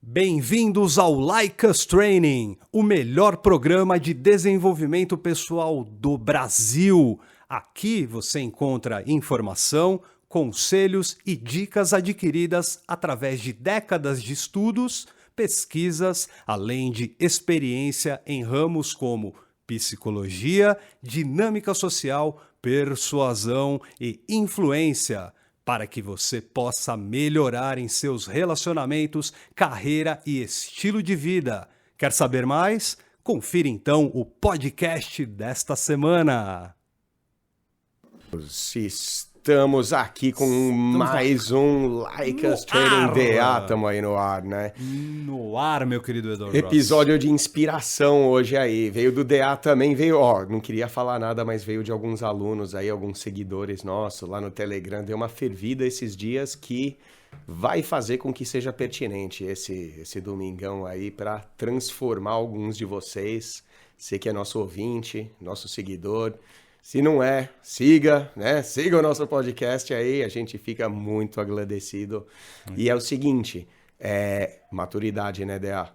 Bem-vindos ao Like Us Training, o melhor programa de desenvolvimento pessoal do Brasil. Aqui você encontra informação, conselhos e dicas adquiridas através de décadas de estudos, pesquisas, além de experiência em ramos como psicologia, dinâmica social, persuasão e influência, para que você possa melhorar em seus relacionamentos, carreira e estilo de vida. Quer saber mais? Confira então o podcast desta semana. Estamos aqui com mais um Like Us Training DA, estamos aí no ar, né? No ar, meu querido Eduardo. Episódio de inspiração hoje aí, veio do DA também, veio, não queria falar nada, mas veio de alguns alunos aí, alguns seguidores nossos lá no Telegram, deu uma fervida esses dias que vai fazer com que seja pertinente esse domingão aí para transformar alguns de vocês, você que é nosso ouvinte, nosso seguidor. Se não é, siga, né? Siga o nosso podcast aí, a gente fica muito agradecido. E é o seguinte, maturidade, né, DA?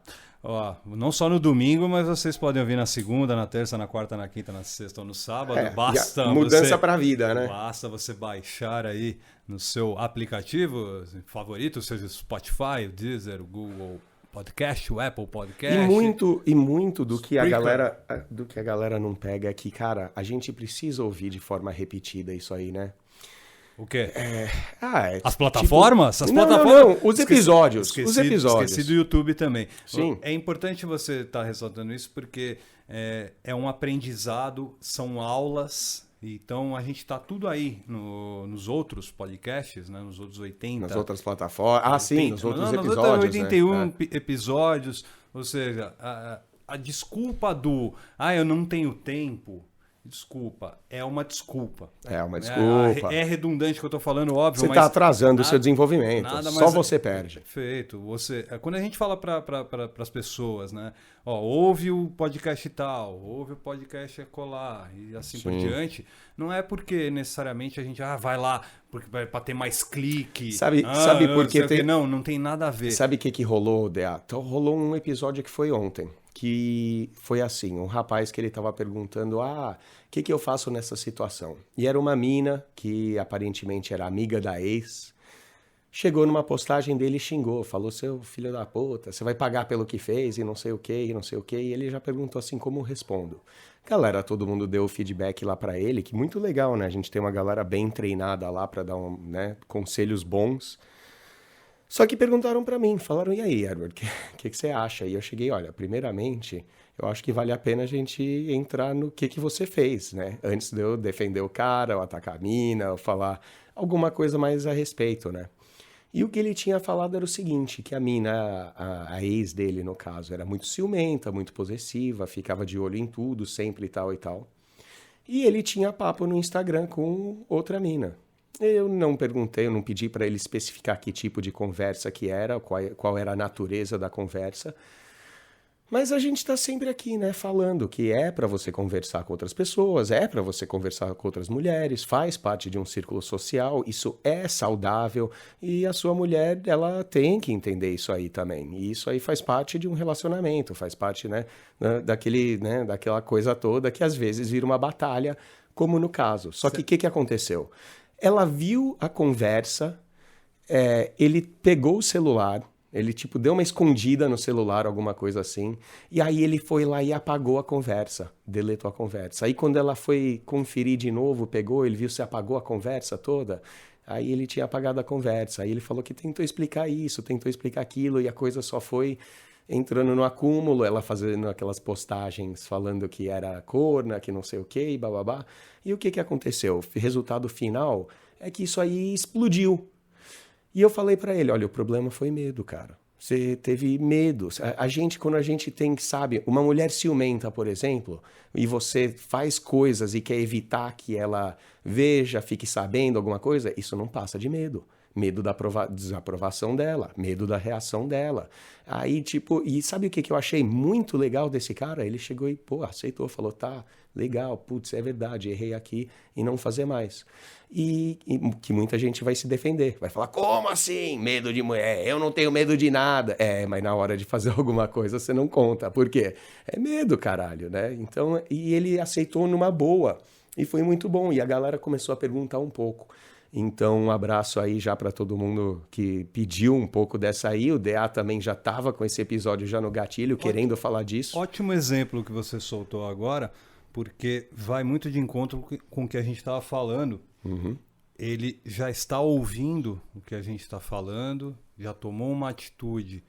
Não só no domingo, mas vocês podem ouvir na segunda, na terça, na quarta, na quinta, na sexta ou no sábado. Basta mudança para a vida, né? Basta você baixar aí no seu aplicativo favorito, seja o Spotify, o Deezer, o Google Podcast, o Apple Podcast. E muito do que a galera não pega é que, cara, a gente precisa ouvir de forma repetida isso aí, né? O quê? As plataformas? Tipo... Não, os episódios. Esqueci do YouTube também. Sim. É importante você estar ressaltando isso porque é um aprendizado, são aulas. Então a gente está tudo aí nos outros podcasts, né? Nos outros 80. Nas outras plataformas. Sim, nos outros episódios. Nos outros 81 episódios. Ou seja, a desculpa eu não tenho tempo. Desculpa, é uma desculpa. É uma desculpa. É redundante o que eu estou falando, óbvio. Você está atrasando o seu desenvolvimento. Só você perde. Perfeito. Quando a gente fala para as pessoas, né? Ouve o podcast tal, ouve o podcast colar e assim por diante, não é porque necessariamente a gente vai lá para ter mais clique. Sabe por que não tem nada a ver. Sabe o que rolou, Dea? Então, rolou um episódio que foi ontem. Que foi assim, um rapaz que ele estava perguntando, o que eu faço nessa situação? E era uma mina que aparentemente era amiga da ex, chegou numa postagem dele e xingou, falou, seu filho da puta, você vai pagar pelo que fez e não sei o que, e ele já perguntou assim, como respondo? Galera, todo mundo deu o feedback lá pra ele, que muito legal, né? A gente tem uma galera bem treinada lá pra dar conselhos bons. Só que perguntaram pra mim, falaram, e aí, Edward, o que você acha? E eu cheguei, olha, primeiramente, eu acho que vale a pena a gente entrar no que você fez, né? Antes de eu defender o cara, ou atacar a mina, ou falar alguma coisa mais a respeito, né? E o que ele tinha falado era o seguinte, que a mina, a ex dele, no caso, era muito ciumenta, muito possessiva, ficava de olho em tudo, sempre e tal e tal. E ele tinha papo no Instagram com outra mina. Eu não perguntei, eu não pedi para ele especificar que tipo de conversa que era, qual era a natureza da conversa. Mas a gente está sempre aqui, né, falando que é para você conversar com outras pessoas, é para você conversar com outras mulheres, faz parte de um círculo social, isso é saudável e a sua mulher, ela tem que entender isso aí também. E isso aí faz parte de um relacionamento, faz parte, daquela coisa toda que às vezes vira uma batalha, como no caso. Só que o que aconteceu? Ela viu a conversa, ele pegou o celular, ele deu uma escondida no celular, alguma coisa assim, e aí ele foi lá e apagou a conversa, deletou a conversa. Aí quando ela foi conferir de novo, ele viu se apagou a conversa toda, aí ele tinha apagado a conversa, aí ele falou que tentou explicar isso, tentou explicar aquilo, e a coisa só foi entrando no acúmulo, ela fazendo aquelas postagens falando que era corna, que não sei o que, bababá. E o que aconteceu? O resultado final é que isso aí explodiu. E eu falei pra ele, olha, o problema foi medo, cara. Você teve medo. A gente, quando a gente tem, sabe, uma mulher ciumenta, por exemplo, e você faz coisas e quer evitar que ela veja, fique sabendo alguma coisa, isso não passa de medo. Medo da desaprovação dela, medo da reação dela. Aí, tipo, e sabe o que eu achei muito legal desse cara? Ele chegou e, pô, aceitou, falou, tá, legal, putz, é verdade, errei aqui e não fazer mais. E que muita gente vai se defender, vai falar, como assim? Medo de mulher, eu não tenho medo de nada. Mas na hora de fazer alguma coisa você não conta, por quê? É medo, caralho, né? Então, e ele aceitou numa boa, e foi muito bom, e a galera começou a perguntar um pouco. Então, um abraço aí já para todo mundo que pediu um pouco dessa aí. O DA também já estava com esse episódio já no gatilho, querendo falar disso. Ótimo exemplo que você soltou agora, porque vai muito de encontro com o que a gente estava falando. Uhum. Ele já está ouvindo o que a gente está falando, já tomou uma atitude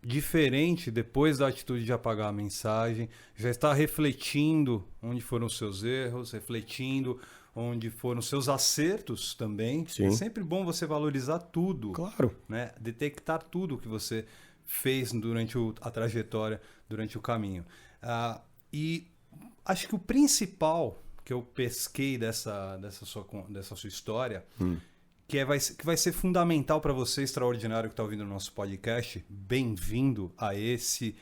diferente depois da atitude de apagar a mensagem, já está refletindo onde foram os seus erros, refletindo onde foram os seus acertos também. Sim. É sempre bom você valorizar tudo. Claro. Né? Detectar tudo que você fez durante a trajetória, durante o caminho. E acho que o principal que eu pesquei dessa sua história, que vai ser fundamental para você, extraordinário, que está ouvindo o nosso podcast, bem-vindo a esse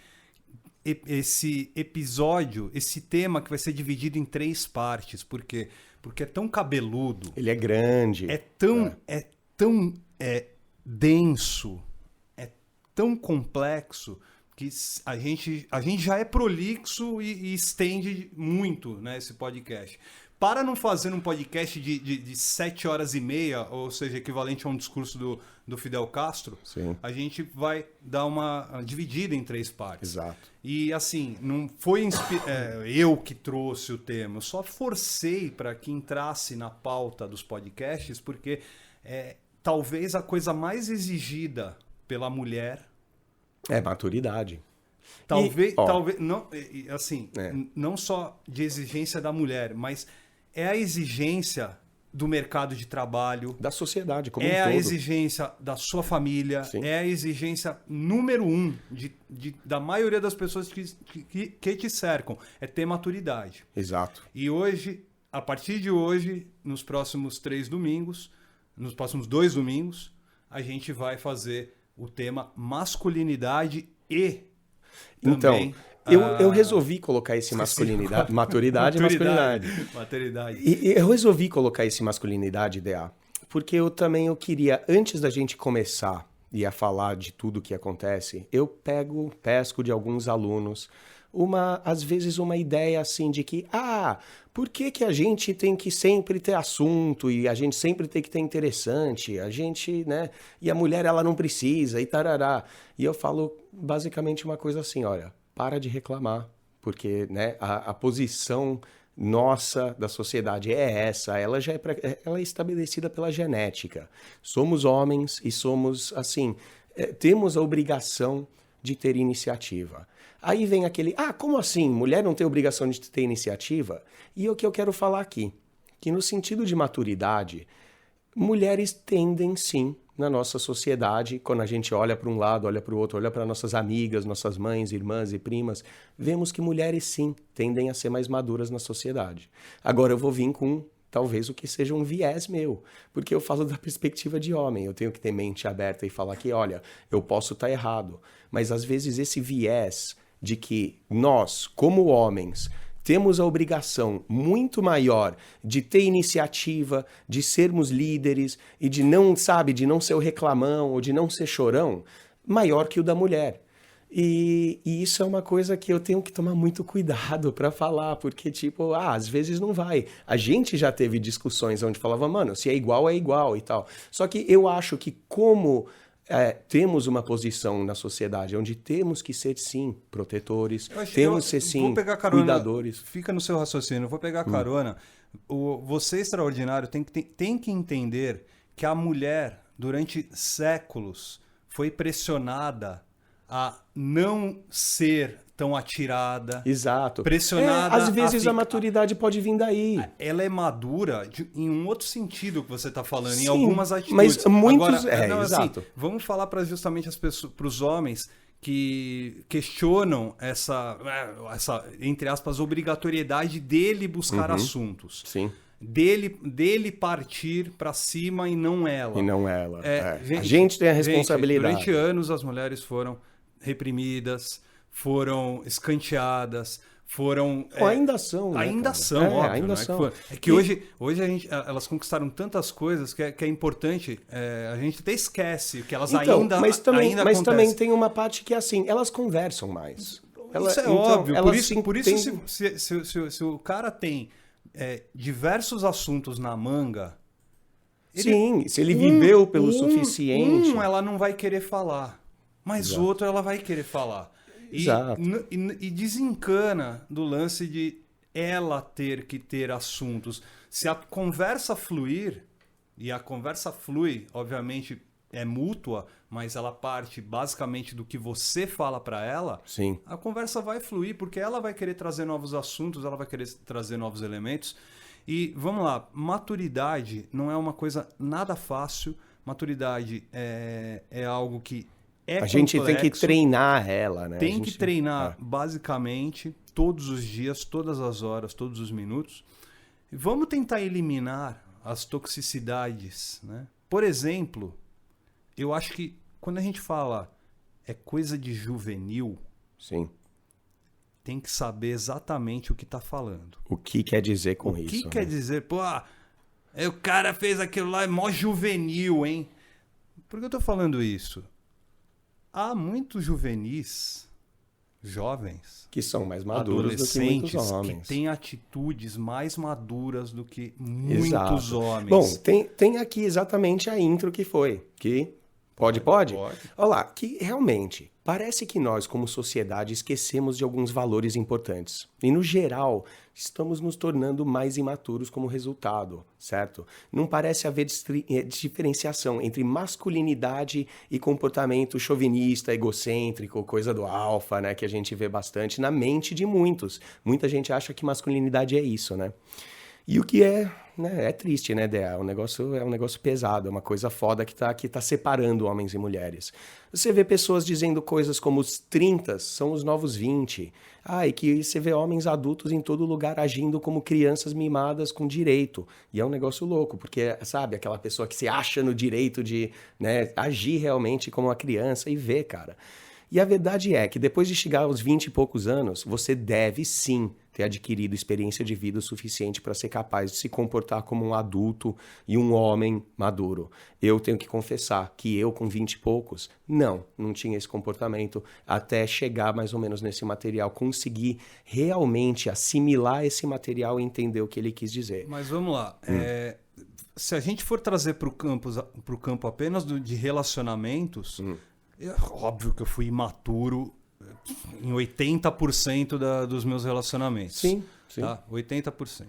episódio, esse tema que vai ser dividido em 3 partes. Por quê? Porque é tão cabeludo. Ele é grande. É tão denso, é tão complexo que a gente já é prolixo e estende muito, né, esse podcast. Para não fazer um podcast de 7 horas e meia, ou seja, equivalente a um discurso do Fidel Castro, Sim. a gente vai dar uma dividida em 3 partes. Exato. E assim, não foi eu que trouxe o tema, eu só forcei para que entrasse na pauta dos podcasts, porque talvez a coisa mais exigida pela mulher é maturidade. talvez não, assim, não só de exigência da mulher, mas é a exigência do mercado de trabalho, da sociedade como um todo. É a exigência da sua família, Sim. É a exigência número 1 da maioria das pessoas que te cercam, é ter maturidade. Exato. E hoje, a partir de hoje, nos próximos 2 domingos, a gente vai fazer o tema masculinidade e também... Então, eu resolvi colocar esse maturidade e masculinidade. E eu resolvi colocar esse masculinidade, DA, porque eu queria, antes da gente começar e a falar de tudo que acontece, eu pesco de alguns alunos às vezes uma ideia assim de que, por que a gente tem que sempre ter assunto e a gente sempre tem que ter interessante, a gente, né, e a mulher ela não precisa e tarará. E eu falo basicamente uma coisa assim, olha, para de reclamar, porque, né, a posição nossa da sociedade é essa, ela é estabelecida pela genética. Somos homens e somos, assim, temos a obrigação de ter iniciativa. Aí vem aquele, como assim? Mulher não tem obrigação de ter iniciativa? E o que eu quero falar aqui, que no sentido de maturidade, mulheres tendem sim, na nossa sociedade, quando a gente olha para um lado, olha para o outro, olha para nossas amigas, nossas mães, irmãs e primas, vemos que mulheres sim tendem a ser mais maduras na sociedade. Agora eu vou vir com talvez o que seja um viés meu, porque eu falo da perspectiva de homem, eu tenho que ter mente aberta e falar que, olha, eu posso estar errado, mas às vezes esse viés de que nós, como homens, temos a obrigação muito maior de ter iniciativa, de sermos líderes e de não ser o reclamão ou de não ser chorão, maior que o da mulher. E isso é uma coisa que eu tenho que tomar muito cuidado para falar, porque às vezes não vai. A gente já teve discussões onde falava, mano, se é igual e tal. Só que eu acho que como... temos uma posição na sociedade onde temos que ser, sim, protetores, temos que ser, sim, cuidadores. Fica no seu raciocínio, eu vou pegar carona. Você, extraordinário, tem que entender que a mulher, durante séculos, foi pressionada a não ser tão atirada. Exato. Pressionada. Às vezes a maturidade pode vir daí. Ela é madura em um outro sentido que você está falando, sim, em algumas atitudes. Mas muitos... Agora, exato. Assim, vamos falar para justamente para os homens que questionam essa, entre aspas, obrigatoriedade dele buscar assuntos. Sim. dele partir para cima e não ela. E não ela. Gente, a gente tem a responsabilidade. Durante anos as mulheres foram reprimidas, foram escanteadas, foram... ainda são, né, ainda cara? são, óbvio. Ainda Não são. é que hoje elas conquistaram tantas coisas que é importante, a gente até esquece que elas ainda mas também acontecem. tem uma parte que é assim, elas conversam mais. Isso é óbvio, por isso se o cara tem diversos assuntos na manga... se ele viveu pelo suficiente... ela não vai querer falar, mas Exato. outro ela vai querer falar. Exato. E desencana do lance de ela ter que ter assuntos. Se a conversa fluir, e a conversa flui, obviamente é mútua, mas ela parte basicamente do que você fala para ela, Sim. a conversa vai fluir, porque ela vai querer trazer novos assuntos, ela vai querer trazer novos elementos. E vamos lá, maturidade não é uma coisa nada fácil, maturidade é algo que a gente tem que treinar ela, né? Tem que treinar basicamente todos os dias, todas as horas, todos os minutos. Vamos tentar eliminar as toxicidades, né? Por exemplo, eu acho que quando a gente fala é coisa de juvenil, sim, tem que saber exatamente o que está falando. O que quer dizer com isso? O que quer dizer? Pô, o cara fez aquilo lá, é mó juvenil, hein? Por que eu tô falando isso? Há muitos juvenis, jovens, que são mais maduros do que muitos homens. Que têm atitudes mais maduras do que muitos homens. Bom, tem aqui exatamente a intro que foi. Pode? Olha lá, que realmente parece que nós, como sociedade, esquecemos de alguns valores importantes. E, no geral, estamos nos tornando mais imaturos como resultado, certo? Não parece haver diferenciação entre masculinidade e comportamento chauvinista, egocêntrico, coisa do alfa, né? Que a gente vê bastante na mente de muitos. Muita gente acha que masculinidade é isso, né? E o que é triste, né, Dea? É um negócio pesado, é uma coisa foda que tá separando homens e mulheres. Você vê pessoas dizendo coisas como os 30 são os novos 20. E que você vê homens adultos em todo lugar agindo como crianças mimadas com direito. E é um negócio louco, porque, sabe, aquela pessoa que se acha no direito de, né, agir realmente como uma criança e ver, cara. E a verdade é que depois de chegar aos 20 e poucos anos, você deve sim ter adquirido experiência de vida o suficiente para ser capaz de se comportar como um adulto e um homem maduro. Eu tenho que confessar que eu, com 20 e poucos, não tinha esse comportamento até chegar mais ou menos nesse material, conseguir realmente assimilar esse material e entender o que ele quis dizer. Mas vamos lá. Se a gente for trazer para o campo apenas de relacionamentos... É óbvio que eu fui imaturo em 80% dos meus relacionamentos. Sim. Tá? 80%.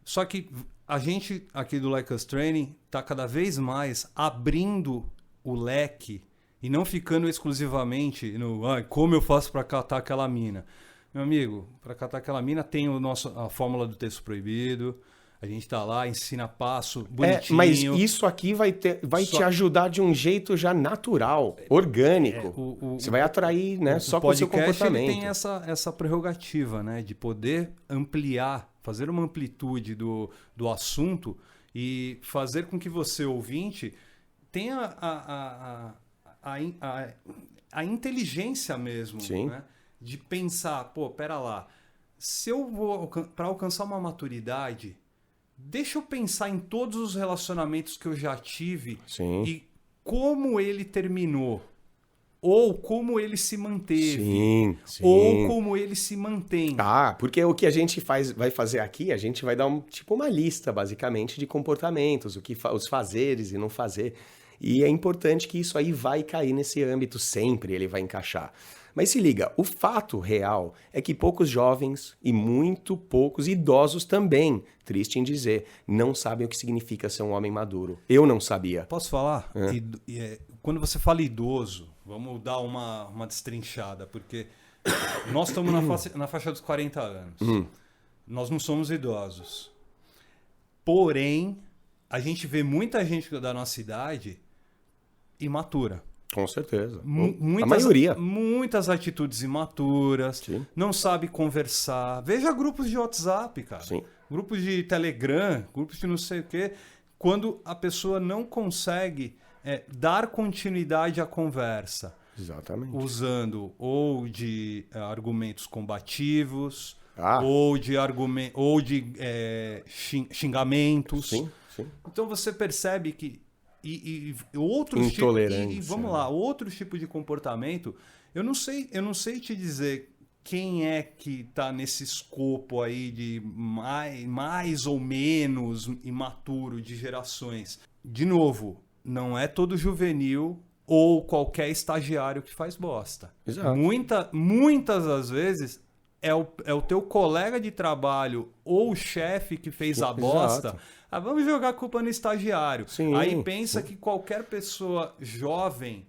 Só que a gente aqui do Like Us Training está cada vez mais abrindo o leque e não ficando exclusivamente no como eu faço para catar aquela mina. Meu amigo, para catar aquela mina tem a fórmula do texto proibido. A gente tá lá, ensina passo, bonitinho. Mas isso aqui vai te ajudar de um jeito já natural, orgânico. Você vai atrair, né, só com o seu comportamento. Ele tem essa prerrogativa, né, de poder ampliar, fazer uma amplitude do assunto e fazer com que você, ouvinte, tenha a inteligência mesmo, né, de pensar, pera lá, se eu vou para alcançar uma maturidade... Deixa eu pensar em todos os relacionamentos que eu já tive e como ele terminou. Ou como ele se manteve. Sim. Ou como ele se mantém. Porque o que a gente vai fazer aqui, a gente vai dar uma lista, basicamente, de comportamentos, os fazeres e não fazer. E é importante que isso aí vai cair nesse âmbito sempre, ele vai encaixar. Mas se liga, o fato real é que poucos jovens e muito poucos idosos também, triste em dizer, não sabem o que significa ser um homem maduro. Eu não sabia. Posso falar? Quando você fala idoso, vamos dar uma destrinchada, porque nós estamos na faixa dos 40 anos. Nós não somos idosos. Porém, a gente vê muita gente da nossa idade imatura. Com certeza. Muitas, a maioria. Muitas atitudes imaturas, Sim. não sabe conversar. Veja grupos de WhatsApp, cara. Sim. Grupos de Telegram, grupos de não sei o quê. Quando a pessoa não consegue dar continuidade à conversa. Exatamente. Usando ou de argumentos combativos, Ah. ou de xingamentos. Sim, sim. Então você percebe que outros Intolerância. vamos lá, outros tipos de comportamento, eu não sei te dizer quem é que está nesse escopo aí de mais ou menos imaturo de gerações. De novo, não é todo juvenil ou qualquer estagiário que faz bosta. Exato. Muitas das vezes é o teu colega de trabalho ou o chefe que fez a bosta. Exato. Vamos jogar a culpa no estagiário. Sim, Aí pensa sim. que qualquer pessoa jovem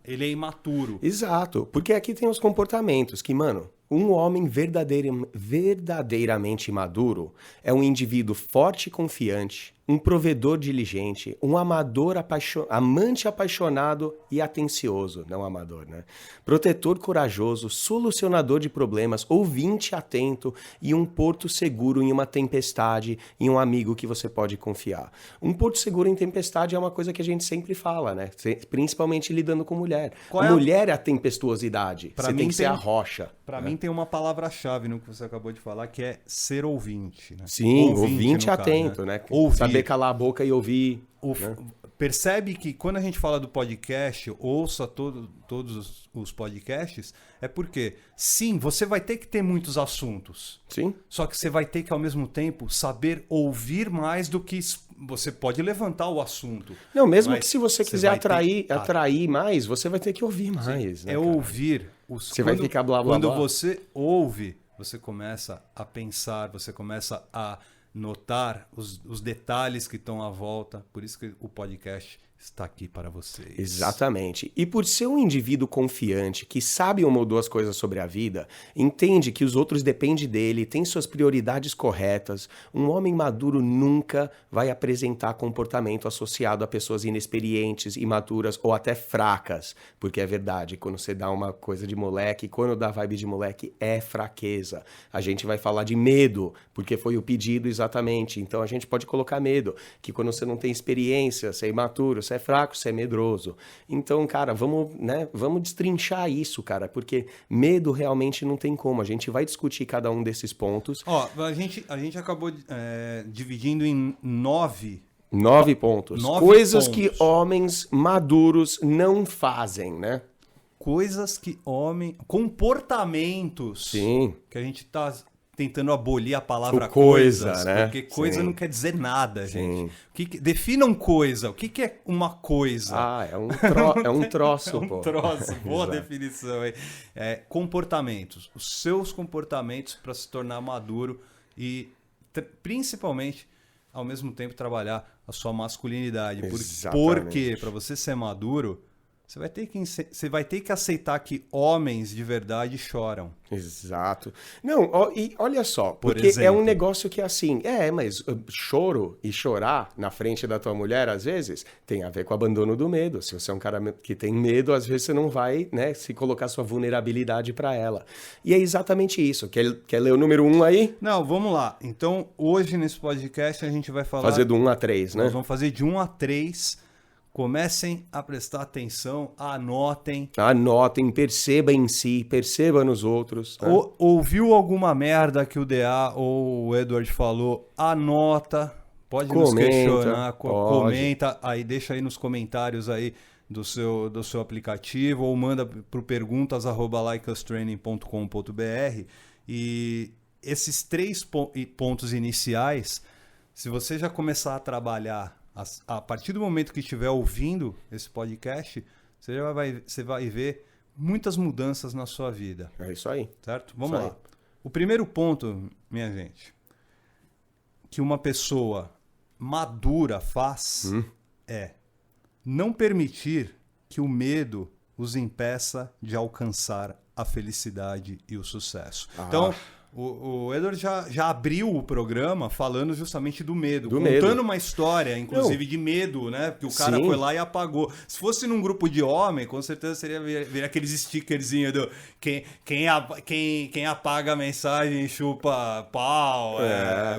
ele é imaturo. Exato, porque aqui tem os comportamentos que, mano, um homem verdadeiramente maduro é um indivíduo forte e confiante, um provedor diligente, um amante apaixonado e atencioso, não amador, né? Protetor corajoso, solucionador de problemas, ouvinte atento e um porto seguro em uma tempestade e um amigo que você pode confiar. Um porto seguro em tempestade é uma coisa que a gente sempre fala, né? Principalmente lidando com mulher. Mulher é a tempestuosidade, você tem que ser a rocha. Para mim tem uma palavra-chave no que você acabou de falar, que é ser ouvinte. Né? Sim, ouvinte atento, né? Ouvir. Saber calar a boca e ouvir. Né? Percebe que quando a gente fala do podcast, ouça todos os podcasts, é porque, sim, você vai ter que ter muitos assuntos. Sim. Só que você vai ter que, ao mesmo tempo, saber ouvir mais do que... Você pode levantar o assunto. Não, mesmo que se você quiser atrair mais, você vai ter que ouvir mais. Né, ouvir. Você vai ficar blá, blá, blá. Quando você ouve, você começa a pensar, você começa a notar os detalhes que estão à volta. Por isso que o podcast está aqui para vocês. Exatamente. E por ser um indivíduo confiante, que sabe uma ou duas coisas sobre a vida, entende que os outros dependem dele, tem suas prioridades corretas, um homem maduro nunca vai apresentar comportamento associado a pessoas inexperientes, imaturas ou até fracas. Porque é verdade, quando você dá uma coisa de moleque, quando dá vibe de moleque, é fraqueza. A gente vai falar de medo, porque foi o pedido exatamente. Então a gente pode colocar medo, que quando você não tem experiência, você é imaturo, você é fraco, você é medroso. Então, cara, vamos destrinchar isso, cara, porque medo realmente não tem como. A gente vai discutir cada um desses pontos. A gente acabou dividindo em 9 pontos. 9 coisas pontos. Que homens maduros não fazem, né? Coisas que comportamentos. Sim. Que a gente tá tentando abolir a palavra coisa, né? Porque coisa Sim. não quer dizer nada, gente. Sim. Definam coisa. O que é uma coisa? É um troço, é um pô. troço. Boa definição aí. Comportamentos. Os seus comportamentos para se tornar maduro e, principalmente, ao mesmo tempo, trabalhar a sua masculinidade. Porque para você ser maduro, você vai ter que aceitar que homens de verdade choram. Exato. Não, e olha só, porque exemplo. é um negócio que é assim, mas choro e chorar na frente da tua mulher, às vezes, tem a ver com o abandono do medo. Se você é um cara que tem medo, às vezes você não vai, né, se colocar sua vulnerabilidade para ela. E é exatamente isso. Quer ler o número 1 aí? Não, vamos lá. Então, hoje nesse podcast a gente vai falar... Fazer do 1 a 3, né? Nós vamos fazer de 1 a 3. Comecem a prestar atenção, anotem. Anotem, perceba em si, perceba nos outros. Né? Ouviu alguma merda que o DA ou o Edward falou, anota, pode nos questionar, comenta, aí deixa aí nos comentários aí do seu aplicativo ou manda para perguntas@likeustraining.com.br e esses 3 pontos iniciais, se você já começar a trabalhar a partir do momento que estiver ouvindo esse podcast, você vai ver muitas mudanças na sua vida. É isso aí. Certo? Vamos lá. O primeiro ponto, minha gente, que uma pessoa madura faz é não permitir que o medo os impeça de alcançar a felicidade e o sucesso. Então, O Edward já abriu o programa falando justamente do medo. Contando medo. uma história, inclusive, de medo, né? Porque o cara Sim. foi lá e apagou. Se fosse num grupo de homem, com certeza seria ver aqueles stickerzinhos do quem apaga a mensagem chupa pau.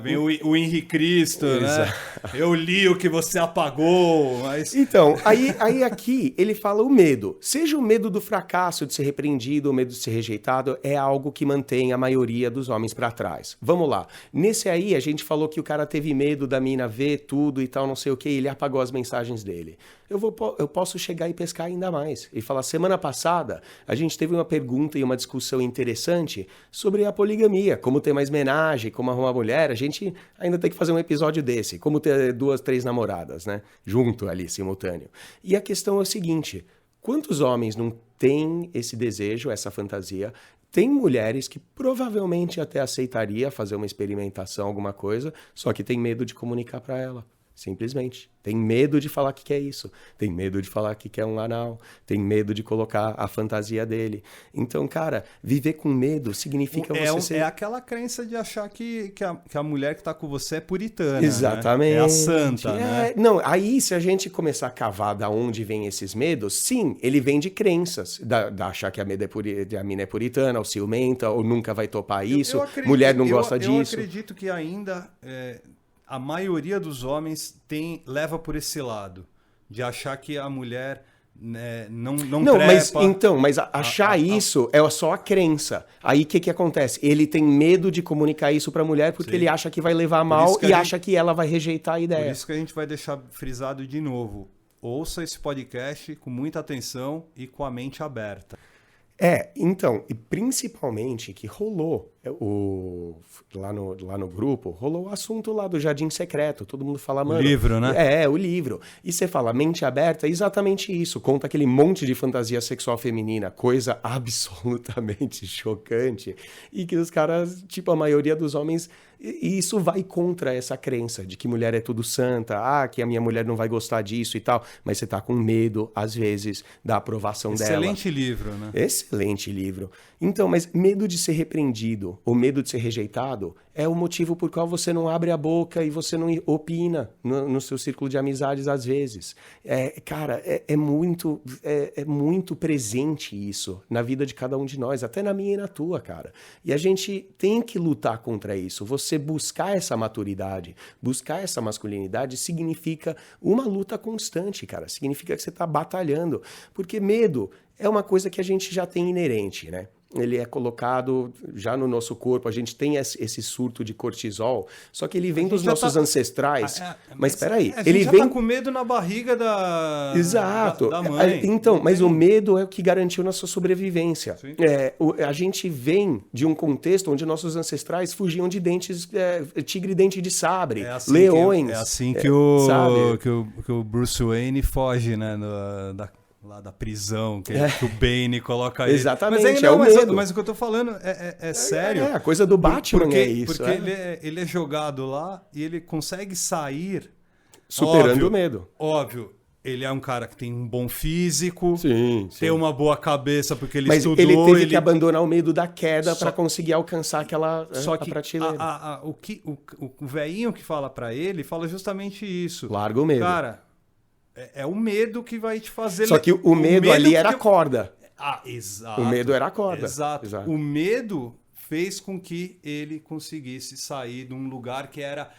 Vem o Henri Cristo, né? Eu li o que você apagou, mas... Então, aí aqui ele fala o medo. Seja o medo do fracasso, de ser repreendido, o medo de ser rejeitado, é algo que mantém a maioria dos homens pra trás. Vamos lá. Nesse aí, a gente falou que o cara teve medo da mina ver tudo e tal, não sei o que, e ele apagou as mensagens dele. Eu posso chegar e pescar ainda mais. E falar, semana passada, a gente teve uma pergunta e uma discussão interessante sobre a poligamia, como ter mais menagem, como arrumar mulher. A gente ainda tem que fazer um episódio desse, como ter 2, 3 namoradas, né? Junto ali, simultâneo. E a questão é o seguinte, quantos homens não têm esse desejo, essa fantasia? Tem mulheres que provavelmente até aceitaria fazer uma experimentação, alguma coisa, só que tem medo de comunicar para ela. Simplesmente. Tem medo de falar que quer isso. Tem medo de falar que quer um anal. Tem medo de colocar a fantasia dele. Então, cara, viver com medo significa você ser... É aquela crença de achar que a mulher que tá com você é puritana. Exatamente. Né? É a santa, né? Não, aí se a gente começar a cavar da onde vem esses medos, sim, ele vem de crenças. Da achar que a mina é puritana, ou ciumenta, ou nunca vai topar isso. Mulher não gosta disso. Eu acredito que ainda... a maioria dos homens leva por esse lado, de achar que a mulher não trepa. Mas achar isso é só a crença. Aí o que acontece? Ele tem medo de comunicar isso pra mulher porque ele acha que vai levar mal e acha que ela vai rejeitar a ideia. Por isso que a gente vai deixar frisado de novo. Ouça esse podcast com muita atenção e com a mente aberta. Então, e principalmente que rolou lá no grupo, rolou o assunto lá do Jardim Secreto, todo mundo fala, mano... O livro, né? O livro. E você fala, mente aberta, é exatamente isso, conta aquele monte de fantasia sexual feminina, coisa absolutamente chocante, e que os caras, tipo, a maioria dos homens... E isso vai contra essa crença de que mulher é tudo santa, que a minha mulher não vai gostar disso e tal, mas você tá com medo, às vezes, da aprovação dela. Excelente livro, né? Excelente livro. Então, mas medo de ser repreendido ou medo de ser rejeitado é o motivo por qual você não abre a boca e você não opina no seu círculo de amizades às vezes. Cara, é muito presente isso na vida de cada um de nós, até na minha e na tua, cara. E a gente tem que lutar contra isso. Você buscar essa maturidade, buscar essa masculinidade significa uma luta constante, cara. Significa que você tá batalhando. Porque medo é uma coisa que a gente já tem inerente, né? Ele é colocado já no nosso corpo, a gente tem esse surto de cortisol, só que ele vem dos nossos ancestrais. Mas peraí, ele já vem... tá com medo na barriga da mãe. Então, mas o medo é o que garantiu nossa sobrevivência. A gente vem de um contexto onde nossos ancestrais fugiam de dentes, tigre dente de sabre, leões. É assim que o Bruce Wayne foge, né, lá da prisão, que o Bane coloca ele. Exatamente, mas o que eu tô falando é sério. A coisa do Batman porque, é isso. Porque ele é jogado lá e ele consegue sair... Superando o medo. Óbvio, ele é um cara que tem um bom físico, sim. Tem uma boa cabeça porque ele mas estudou... Mas ele teve que abandonar o medo da queda para conseguir alcançar aquela prateleira. O velhinho que fala para ele fala justamente isso. Larga o medo. Cara... É o medo que vai te fazer... Só que o medo ali era a corda. Exato. O medo era a corda. Exato. O medo fez com que ele conseguisse sair de um lugar que era,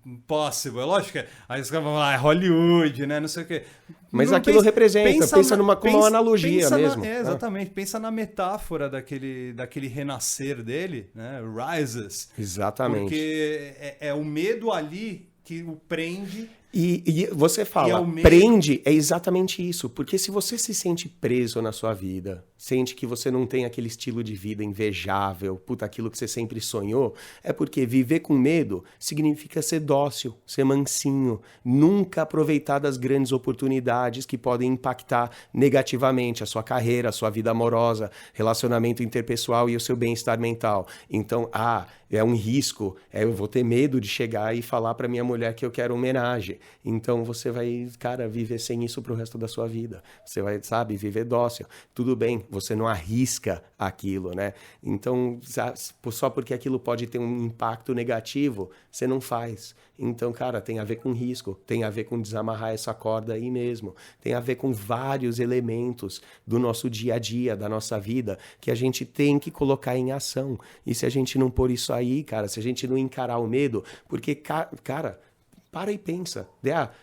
impossível. É lógico que aí os caras vão falar, é Hollywood, né? Não sei o quê. Mas aquilo representa, pensa como uma analogia mesmo. Exatamente. Pensa na metáfora daquele renascer dele, né? Rises. Exatamente. Porque é o medo ali que o prende... E você fala, prende, é exatamente isso. Porque se você se sente preso na sua vida, sente que você não tem aquele estilo de vida invejável, aquilo que você sempre sonhou, é porque viver com medo significa ser dócil, ser mansinho, nunca aproveitar das grandes oportunidades que podem impactar negativamente a sua carreira, a sua vida amorosa, relacionamento interpessoal e o seu bem-estar mental. Então, é um risco, eu vou ter medo de chegar e falar para minha mulher que eu quero homenagem. Então você vai, cara, viver sem isso pro resto da sua vida. Você vai, sabe, viver dócil. Tudo bem, você não arrisca aquilo, né? Então, só porque aquilo pode ter um impacto negativo, você não faz. Então, cara, tem a ver com risco, tem a ver com desamarrar essa corda aí mesmo, tem a ver com vários elementos do nosso dia a dia, da nossa vida, que a gente tem que colocar em ação. E se a gente não pôr isso aí, cara, se a gente não encarar o medo, porque, cara, para e pensa,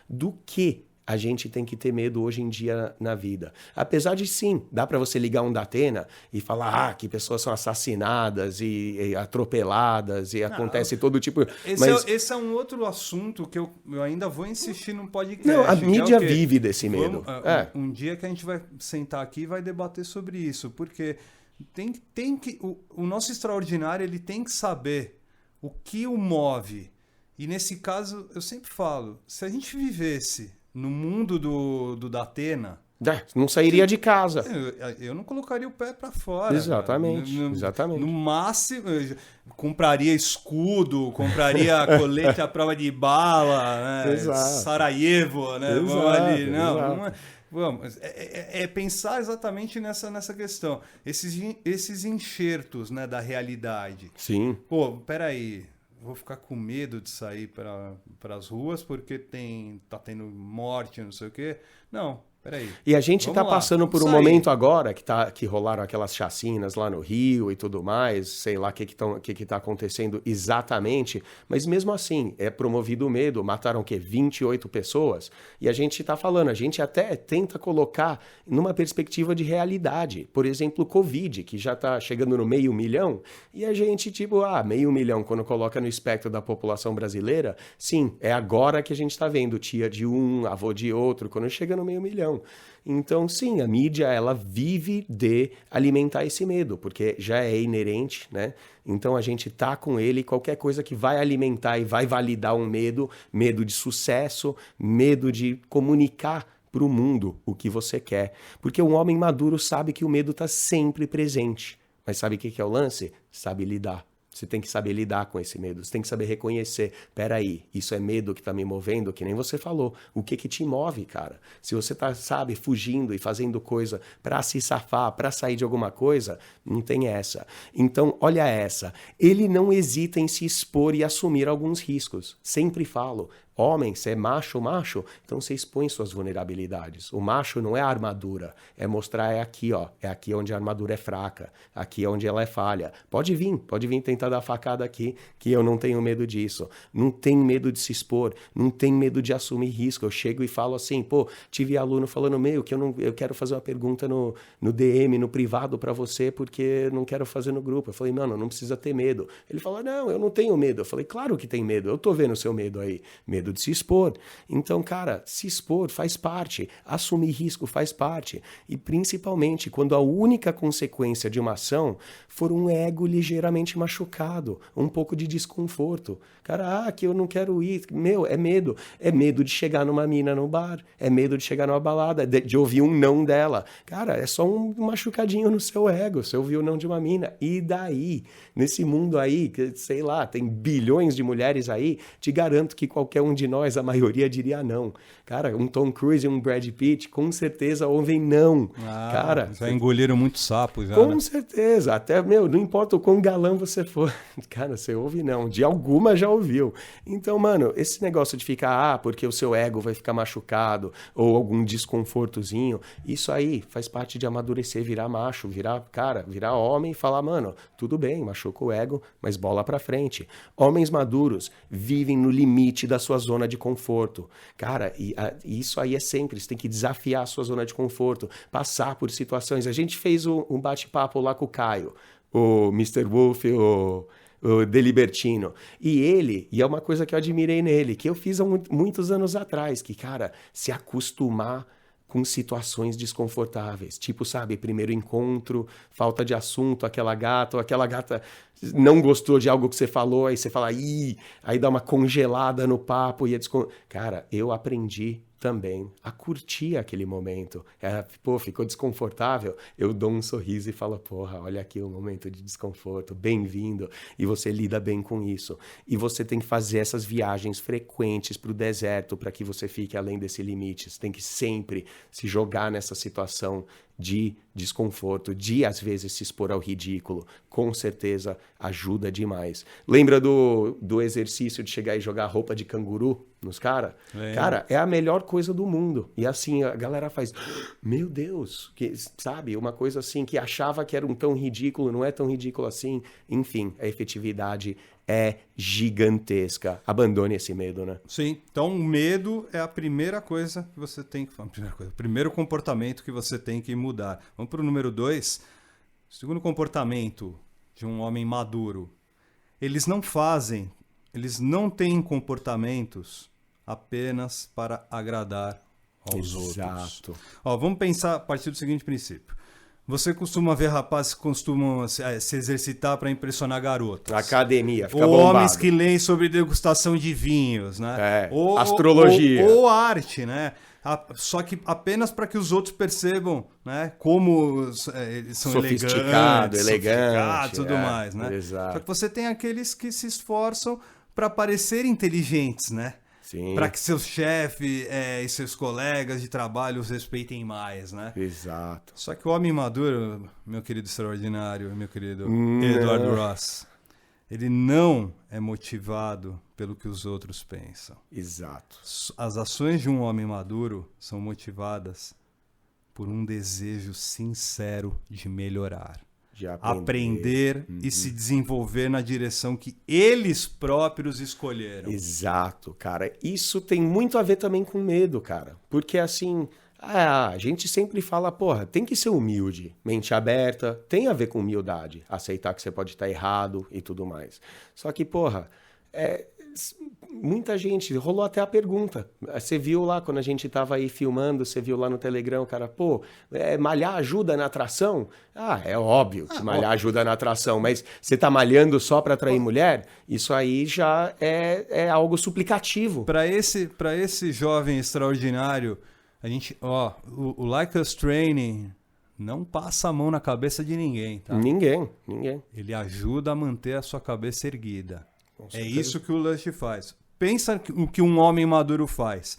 do que a gente tem que ter medo hoje em dia na vida. Apesar de, sim, dá para você ligar um Datena e falar que pessoas são assassinadas e atropeladas e acontece todo tipo... Esse é um outro assunto que eu ainda vou insistir no podcast. Não, a mídia vive desse medo. Um dia que a gente vai sentar aqui e vai debater sobre isso, porque tem que o nosso extraordinário ele tem que saber o que o move. E nesse caso, eu sempre falo, se a gente vivesse no mundo do Datena... não sairia de casa. Eu não colocaria o pé para fora. Exatamente, exatamente. No máximo, compraria escudo, compraria colete à prova de bala, né? Sarajevo, né? Exato, vamos ali. Exato. Vamos, pensar exatamente nessa questão. Esses enxertos, né, da realidade. Sim. Pô, peraí... Vou ficar com medo de sair para as ruas porque tá tendo morte, não sei o quê. Não, peraí. E a gente está passando por um momento agora que rolaram aquelas chacinas lá no Rio e tudo mais, sei lá o que tá acontecendo exatamente, mas mesmo assim, é promovido o medo, mataram o quê? 28 pessoas? E a gente está falando, a gente até tenta colocar numa perspectiva de realidade. Por exemplo, o Covid, que já está chegando no 500 mil, e a gente, 500 mil, quando coloca no espectro da população brasileira, sim, é agora que a gente está vendo tia de um, avô de outro, quando chega no 500 mil. Então, sim, a mídia, ela vive de alimentar esse medo, porque já é inerente, né? Então, a gente tá com ele, qualquer coisa que vai alimentar e vai validar um medo, medo de sucesso, medo de comunicar para o mundo o que você quer. Porque um homem maduro sabe que o medo está sempre presente. Mas sabe o que é o lance? Sabe lidar. Você tem que saber lidar com esse medo, você tem que saber reconhecer, peraí, isso é medo que tá me movendo, que nem você falou, o que te move, cara? Se você tá, sabe, fugindo e fazendo coisa pra se safar, pra sair de alguma coisa, não tem essa. Então, olha essa, ele não hesita em se expor e assumir alguns riscos, sempre falo. Homem, você é macho, então você expõe suas vulnerabilidades. O macho não é a armadura, é mostrar é aqui onde a armadura é fraca, aqui é onde ela é falha. Pode vir tentar dar facada aqui, que eu não tenho medo disso. Não tem medo de se expor, não tem medo de assumir risco. Eu chego e falo assim, tive aluno falando, que eu quero fazer uma pergunta no DM, no privado pra você, porque não quero fazer no grupo. Eu falei, mano, não precisa ter medo. Ele falou, não, eu não tenho medo. Eu falei, claro que tem medo, eu tô vendo o seu medo aí. Medo de se expor. Então, cara, se expor faz parte, assumir risco faz parte. E principalmente quando a única consequência de uma ação for um ego ligeiramente machucado, um pouco de desconforto. Cara, que eu não quero ir. É medo. É medo de chegar numa mina no bar, é medo de chegar numa balada, de ouvir um não dela. Cara, é só um machucadinho no seu ego, você ouviu o não de uma mina. E daí? Nesse mundo aí, que, sei lá, tem bilhões de mulheres aí, te garanto que qualquer um de nós, a maioria diria não. Cara, um Tom Cruise e um Brad Pitt, com certeza ouvem não. Cara, já engoliram muito sapo já, com né? certeza. Até, não importa o quão galã você for. Cara, você ouve não. De alguma já ouviu. Então, mano, esse negócio de ficar, porque o seu ego vai ficar machucado ou algum desconfortozinho, isso aí faz parte de amadurecer, virar macho, virar homem e falar, mano, tudo bem, machuca o ego, mas bola pra frente. Homens maduros vivem no limite da sua zona de conforto. Cara, e isso aí é sempre, você tem que desafiar a sua zona de conforto, passar por situações. A gente fez um bate-papo lá com o Caio, o Mr. Wolf, o Delibertino. E é uma coisa que eu admirei nele, que eu fiz há muitos anos atrás, que, cara, se acostumar com situações desconfortáveis. Tipo, sabe, primeiro encontro, falta de assunto, aquela gata não gostou de algo que você falou, aí você fala, aí dá uma congelada no papo. Cara, eu aprendi também a curtir aquele momento. Ficou desconfortável, eu dou um sorriso e falo, porra, olha aqui o momento de desconforto, bem-vindo, e você lida bem com isso. E você tem que fazer essas viagens frequentes para o deserto para que você fique além desse limite. Você tem que sempre se jogar nessa situação de desconforto, de às vezes se expor ao ridículo. Com certeza ajuda demais. Lembra do exercício de chegar e jogar roupa de canguru nos caras? Cara, é a melhor coisa do mundo. E assim, a galera faz, meu Deus, sabe? Uma coisa assim que achava que era tão ridículo, não é tão ridículo assim. Enfim, a efetividade é gigantesca. Abandone esse medo, né? Sim. Então, o medo é a primeira coisa que você tem que... o primeiro comportamento que você tem que mudar. Vamos para o número 2. O segundo comportamento de um homem maduro. Eles não têm comportamentos apenas para agradar aos outros. Vamos pensar a partir do seguinte princípio. Você costuma ver rapazes que costumam se exercitar para impressionar garotas. Academia, fica ou bombado. Homens que leem sobre degustação de vinhos, né? Ou astrologia. Ou arte, né? Só que apenas para que os outros percebam, né, como eles são elegante, sofisticados e tudo mais, né? Exato. Só que você tem aqueles que se esforçam para parecer inteligentes, né? Para que seus chefes e seus colegas de trabalho os respeitem mais, né? Exato. Só que o homem maduro, meu querido extraordinário, meu querido Edward Ross, ele não é motivado pelo que os outros pensam. Exato. As ações de um homem maduro são motivadas por um desejo sincero de melhorar. De aprender e se desenvolver na direção que eles próprios escolheram. Exato, cara. Isso tem muito a ver também com medo, cara. Porque assim, a gente sempre fala, porra, tem que ser humilde, mente aberta, tem a ver com humildade, aceitar que você pode estar errado e tudo mais. Só que, porra, muita gente, rolou até a pergunta, você viu lá quando a gente tava aí filmando, você viu lá no Telegram, o cara, malhar ajuda na atração? É óbvio que malhar ajuda na atração, mas você tá malhando só para atrair mulher? Isso aí já é algo suplicativo. Para esse jovem extraordinário, a gente, o Like Us Training não passa a mão na cabeça de ninguém, tá? Ninguém. Ele ajuda a manter a sua cabeça erguida. É isso que o Lush faz. Pensa o que um homem maduro faz.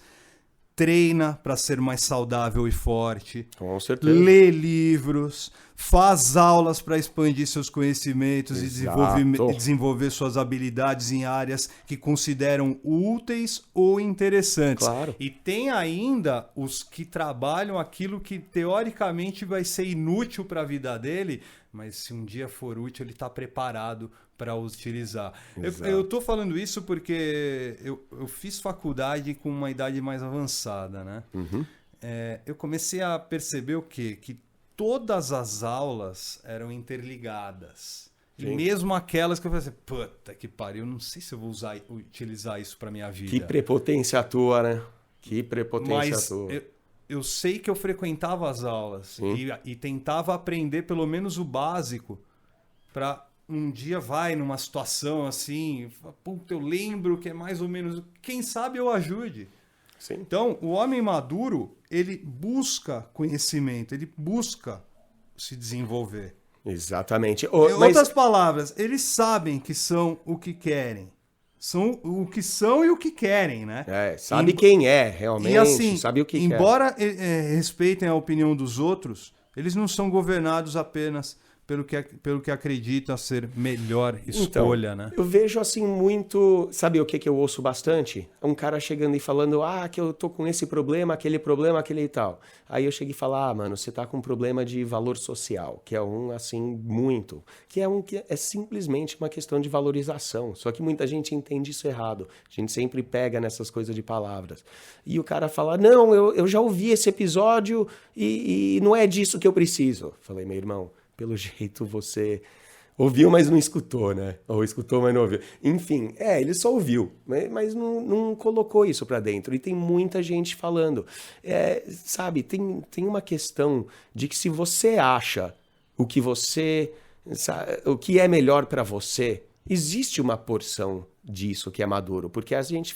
Treina para ser mais saudável e forte. Com certeza. Lê livros. Faz aulas para expandir seus conhecimentos e desenvolver suas habilidades em áreas que consideram úteis ou interessantes. Claro. E tem ainda os que trabalham aquilo que teoricamente vai ser inútil para a vida dele, mas se um dia for útil, ele está preparado para utilizar. Eu tô falando isso porque eu fiz faculdade com uma idade mais avançada, né? Uhum. Eu comecei a perceber o quê? Que todas as aulas eram interligadas. Sim. E mesmo aquelas que eu falei assim, puta que pariu, eu não sei se eu vou utilizar isso para minha vida. Que prepotência tua, né? Que prepotência tua. Eu sei que eu frequentava as aulas e tentava aprender pelo menos o básico para um dia numa situação assim, puta, eu lembro que é mais ou menos, quem sabe eu ajude. Sim. Então, o homem maduro, ele busca conhecimento, ele busca se desenvolver. Exatamente. Em outras palavras, eles sabem que são o que querem. São o que são e o que querem, né? Sabe quem é, realmente, e assim, sabe o que embora respeitem a opinião dos outros, eles não são governados apenas pelo que acredita ser melhor escolha, né? Eu vejo assim muito... Sabe o que eu ouço bastante? Um cara chegando e falando, que eu tô com esse problema, aquele e tal. Aí eu chego e falo, mano, você tá com um problema de valor social, que é muito, que é simplesmente uma questão de valorização. Só que muita gente entende isso errado. A gente sempre pega nessas coisas de palavras. E o cara fala, não, eu já ouvi esse episódio e não é disso que eu preciso. Falei, meu irmão, pelo jeito você ouviu, mas não escutou, né? Ou escutou, mas não ouviu. Enfim, ele só ouviu, mas não colocou isso pra dentro. E tem muita gente falando. Sabe, tem uma questão de que se você acha o que é melhor pra você, existe uma porção disso que é maduro, porque a gente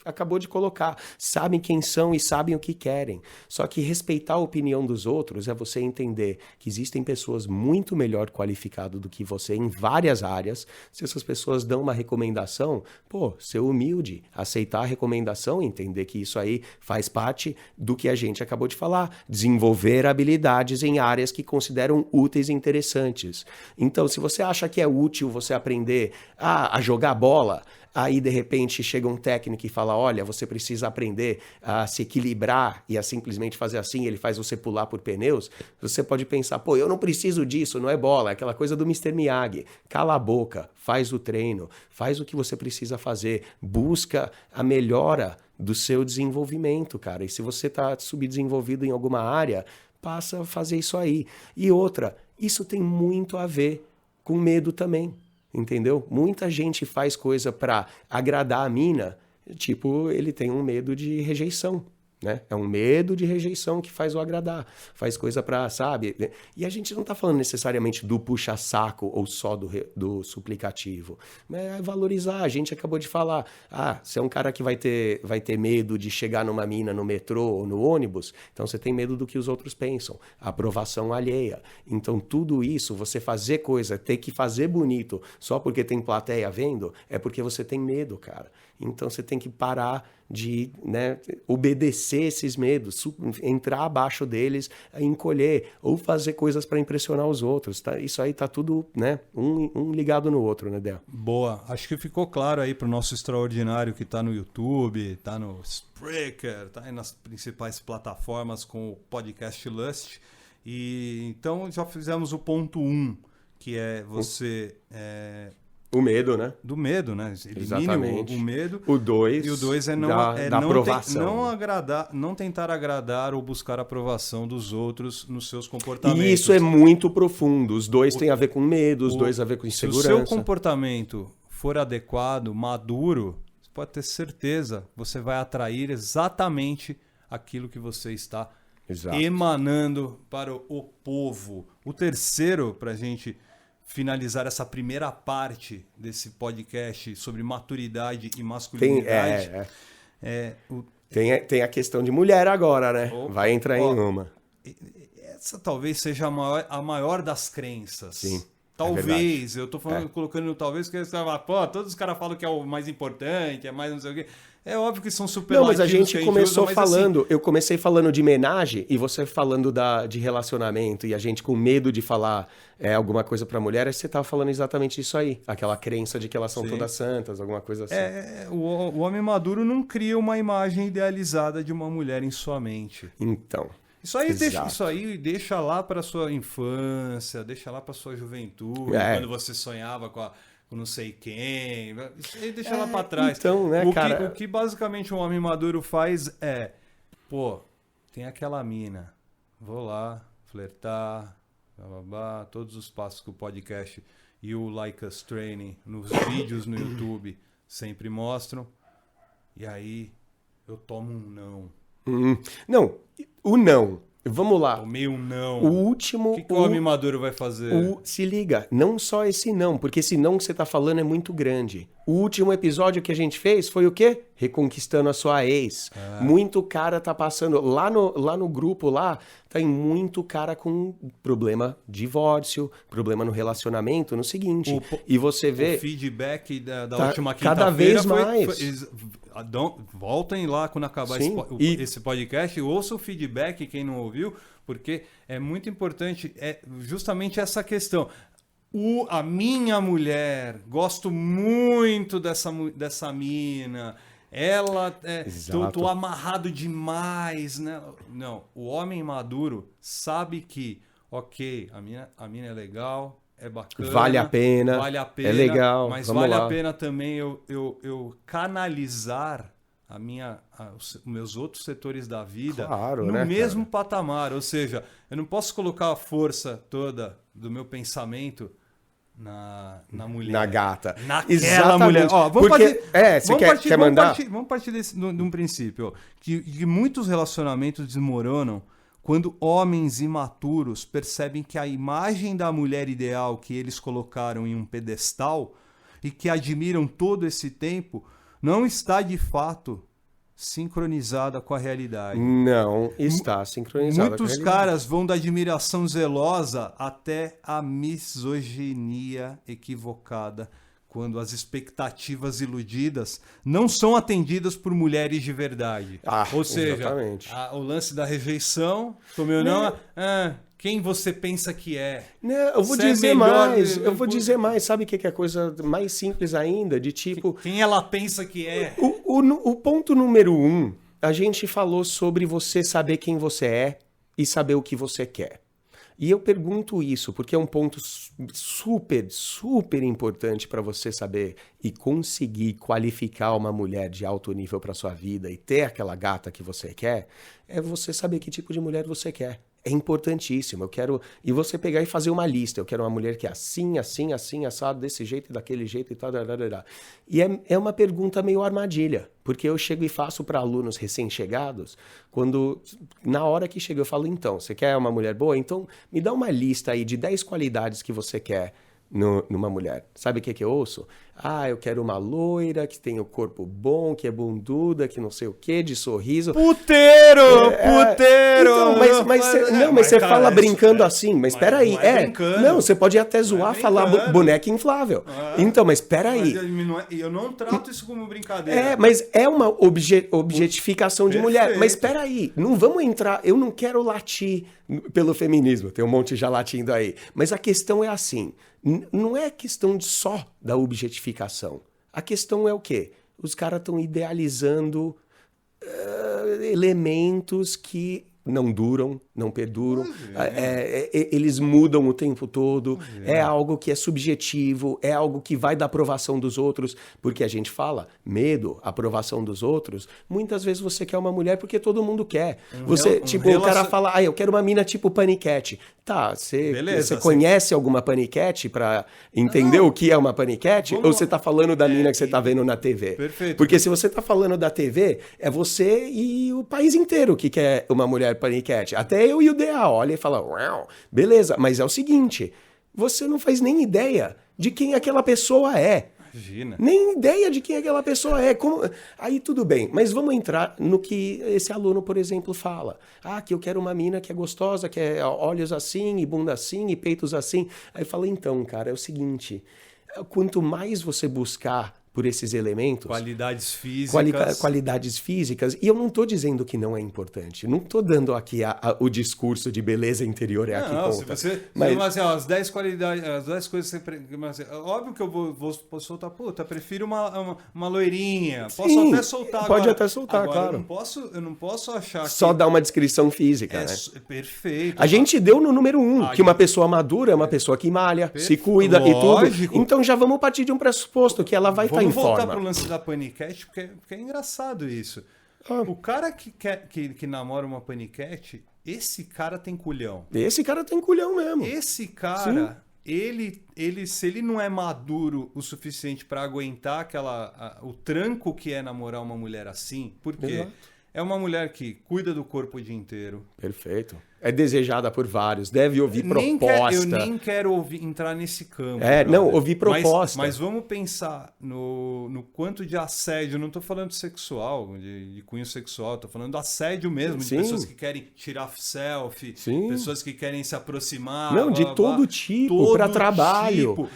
acabou de colocar, sabem quem são e sabem o que querem. Só que respeitar a opinião dos outros é você entender que existem pessoas muito melhor qualificadas do que você em várias áreas. Se essas pessoas dão uma recomendação, ser humilde, aceitar a recomendação, entender que isso aí faz parte do que a gente acabou de falar, desenvolver habilidades em áreas que consideram úteis e interessantes. Então, se você acha que é útil você aprender a jogar bola, aí de repente chega um técnico e fala, olha, você precisa aprender a se equilibrar e a simplesmente fazer assim, ele faz você pular por pneus, você pode pensar, eu não preciso disso, não é bola, é aquela coisa do Mr. Miyagi. Cala a boca, faz o treino, faz o que você precisa fazer, busca a melhora do seu desenvolvimento, cara. E se você está subdesenvolvido em alguma área, passa a fazer isso aí. E outra, isso tem muito a ver com medo também. Entendeu? Muita gente faz coisa para agradar a mina, tipo, ele tem um medo de rejeição, né? É um medo de rejeição que faz o agradar, faz coisa para, sabe? E a gente não tá falando necessariamente do puxa-saco ou só do suplicativo, é valorizar. A gente acabou de falar, você é um cara que vai ter medo de chegar numa mina no metrô ou no ônibus, então você tem medo do que os outros pensam, aprovação alheia. Então tudo isso, você fazer coisa, ter que fazer bonito só porque tem plateia vendo, é porque você tem medo, cara. Então você tem que parar de obedecer esses medos, entrar abaixo deles, encolher, ou fazer coisas para impressionar os outros. Tá? Isso aí tá tudo um ligado no outro, né, Del? Boa. Acho que ficou claro aí para o nosso extraordinário que está no YouTube, está no Spreaker, está aí nas principais plataformas com o podcast Lust. E então já fizemos o ponto 1, que é você... O medo, né? Do medo, né? Elimine o medo. O 2 e o 2 é da aprovação. Não tentar agradar ou buscar a aprovação dos outros nos seus comportamentos. E isso é muito profundo. Os dois têm a ver com medo, os dois a ver com insegurança. Se o seu comportamento for adequado, maduro, você pode ter certeza, você vai atrair exatamente aquilo que você está emanando para o povo. O terceiro, para a gente finalizar essa primeira parte desse podcast sobre maturidade e masculinidade. Tem a questão de mulher agora, né? Vai entrar em uma. Essa talvez seja a maior das crenças. Sim. Talvez, eu tô falando, colocando no talvez, porque você vai falar, todos os caras falam que é o mais importante, é mais não sei o quê. É óbvio que são superlativos. Não, mas a gente começou usa, falando, assim... eu comecei falando de homenagem e você falando de relacionamento e a gente com medo de falar alguma coisa pra mulher, aí você tava falando exatamente isso aí, aquela crença de que elas são todas santas, alguma coisa assim. O homem maduro não cria uma imagem idealizada de uma mulher em sua mente. Então... Isso aí deixa lá para sua infância, deixa lá para sua juventude, quando você sonhava com não sei quem. Isso aí deixa lá para trás. Então, né, o que basicamente um homem maduro faz é, tem aquela mina, vou lá, flertar, blá, todos os passos que o podcast e o Like Us Training nos vídeos no YouTube sempre mostram. E aí eu tomo um não. Não, o não. Vamos lá. Tomei um não. O último... O que o homem maduro vai fazer? Se liga, não só esse não, porque esse não que você tá falando é muito grande. O último episódio que a gente fez foi o quê? Reconquistando a sua ex. Muito cara tá passando... Lá no grupo, tem muito cara com problema de divórcio, problema no relacionamento, no seguinte. E você vê... O feedback da última quinta-feira cada vez mais. Voltem lá quando acabar esse podcast, ouça o feedback, quem não ouviu, porque é muito importante, justamente essa questão. A minha mulher, gosto muito dessa mina, ela tô amarrado demais, né? Não, o homem maduro sabe que, a mina é legal, é bacana, vale a pena, é legal, mas vale a pena também eu canalizar os meus outros setores da vida no mesmo patamar. Ou seja, eu não posso colocar a força toda do meu pensamento na mulher. Na gata. Naquela mulher. Vamos partir de um princípio. Que muitos relacionamentos desmoronam quando homens imaturos percebem que a imagem da mulher ideal que eles colocaram em um pedestal e que admiram todo esse tempo, não está de fato sincronizada com a realidade. Não está sincronizada com a Muitos realidade. caras vão da admiração zelosa até a misoginia equivocada, quando as expectativas iludidas não são atendidas por mulheres de verdade. Ou seja, exatamente. o lance da rejeição, tomei não, quem você pensa que é? Não, eu vou dizer mais, sabe o que é a coisa mais simples ainda? De tipo... Quem ela pensa que é? O ponto número 1, a gente falou sobre você saber quem você é e saber o que você quer. E eu pergunto isso porque é um ponto super, super importante para você saber e conseguir qualificar uma mulher de alto nível para sua vida e ter aquela gata que você quer, é você saber que tipo de mulher você quer. É importantíssimo. E você pegar e fazer uma lista. Eu quero uma mulher que é assim, assim, assim, assado, desse jeito e daquele jeito e tal. E é uma pergunta meio armadilha. Porque eu chego e faço para alunos recém-chegados, na hora que chega eu falo, então, você quer uma mulher boa? Então me dá uma lista aí de 10 qualidades que você quer numa mulher. Sabe o que eu ouço? Eu quero uma loira, que tem o corpo bom, que é bunduda, que não sei o quê, de sorriso. Puteiro! Puteiro! Então, mas você fala brincando assim, mas peraí. Não, você pode até zoar, falar boneca inflável. Então, mas peraí. Eu não trato isso como brincadeira. Mas é uma objetificação de mulher. Mas peraí, não vamos entrar... Eu não quero latir pelo feminismo, tem um monte já latindo aí. Mas a questão é assim, não é questão só da objetificação. A questão é o quê? Os caras estão idealizando elementos que não duram, não perduram, eles mudam o tempo todo, é algo que é subjetivo, é algo que vai da aprovação dos outros, porque a gente fala, medo, aprovação dos outros, muitas vezes você quer uma mulher porque todo mundo quer. O cara fala, eu quero uma mina tipo paniquete. Tá, você conhece alguma paniquete pra entender o que é uma paniquete? Ou você tá falando da mina que você tá vendo na TV? Perfeito. Porque se você tá falando da TV, é você e o país inteiro que quer uma mulher paniquete. Até eu e o DA olha e fala, uau, beleza, mas é o seguinte, você não faz nem ideia de quem aquela pessoa é. Imagina. Nem ideia de quem aquela pessoa é. Aí tudo bem, mas vamos entrar no que esse aluno, por exemplo, fala. Que eu quero uma mina que é gostosa, que é olhos assim, e bunda assim, e peitos assim. Aí fala, então, cara, é o seguinte, quanto mais você buscar por esses elementos... Qualidades físicas. Qualidades físicas. E eu não estou dizendo que não é importante. Não estou dando aqui o discurso de beleza interior é aqui conta. Mas as 10 qualidades, as 10 coisas que você... óbvio que eu vou soltar, prefiro uma loirinha. Posso até soltar pode agora. Até soltar, agora, claro. Eu não posso achar só dar uma descrição física, né? Perfeito. A gente deu no número 1, que uma pessoa madura é uma pessoa que malha, se cuida e tudo. Então já vamos partir de um pressuposto que ela vai estar em forma. Vamos voltar pro lance da paniquete, porque é engraçado isso. O cara que namora uma paniquete, esse cara tem culhão. Esse cara tem culhão mesmo. Esse cara, ele se ele não é maduro o suficiente para aguentar o tranco que é namorar uma mulher assim, porque é uma mulher que cuida do corpo o dia inteiro. Perfeito. É desejada por vários, deve ouvir proposta. Eu nem quero entrar nesse campo. Ouvir proposta. Mas vamos pensar no quanto de assédio, não estou falando sexual, de cunho sexual, estou falando do assédio mesmo, de pessoas que querem tirar selfie, pessoas que querem se aproximar. De todo tipo, para trabalho.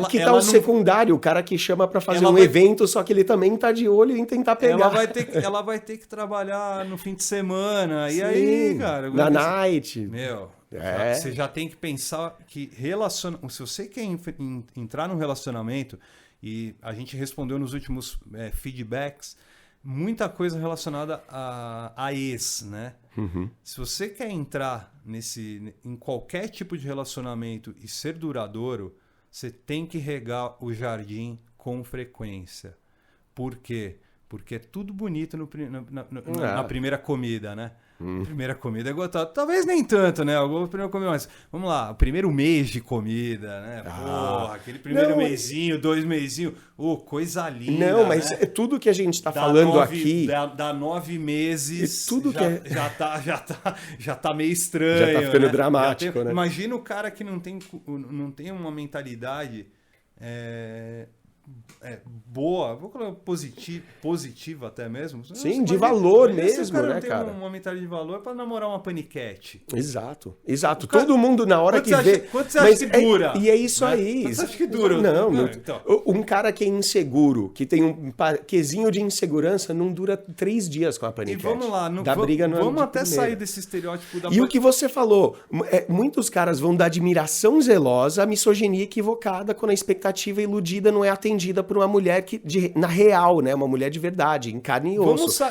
Que tal o secundário, o cara que chama para fazer um evento, só que ele também tá de olho em tentar pegar. Ela vai ter que trabalhar no fim de semana, e aí, cara... night. Você já tem que pensar que se você quer entrar num relacionamento, e a gente respondeu nos últimos feedbacks, muita coisa relacionada a ex, né? Se você quer entrar em qualquer tipo de relacionamento e ser duradouro, você tem que regar o jardim com frequência. Por quê? Porque é tudo bonito na primeira comida, né? Primeira comida é gostosa. Talvez nem tanto, né? Primeira comida, mas vamos lá, o primeiro mês de comida, né? Aquele primeiro mesinho, 2 mesinhos, coisa linda. Não, mas é tudo que a gente está falando aqui. Dá 9 meses, tudo já tá meio estranho. Já tá ficando dramático, né? Imagina o cara que não tem uma mentalidade boa, vou colocar positiva até mesmo. Sim, de valor se mesmo, o cara né, não tem cara? uma mentalidade de valor para namorar uma paniquete. Exato, exato. Cara, todo mundo na hora que vê... Quanto você acha que dura? E é isso né? aí. Quanto você acha que dura? Não, Então. um cara que é inseguro, que tem um quesinho de insegurança, não dura 3 dias com a E paniquete. vamos lá, vamos até sair desse estereótipo da E o que você falou, muitos caras vão da admiração zelosa à misoginia equivocada quando a expectativa iludida não é atendida por uma mulher na real, né? Uma mulher de verdade, em carne e osso.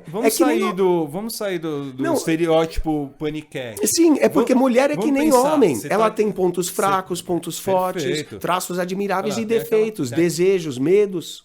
Vamos sair do estereótipo paniquete. Sim, é porque mulher é que nem homem. Ela tem pontos fracos, pontos fortes, Perfeito. Traços admiráveis e Tem defeitos, desejos, medos.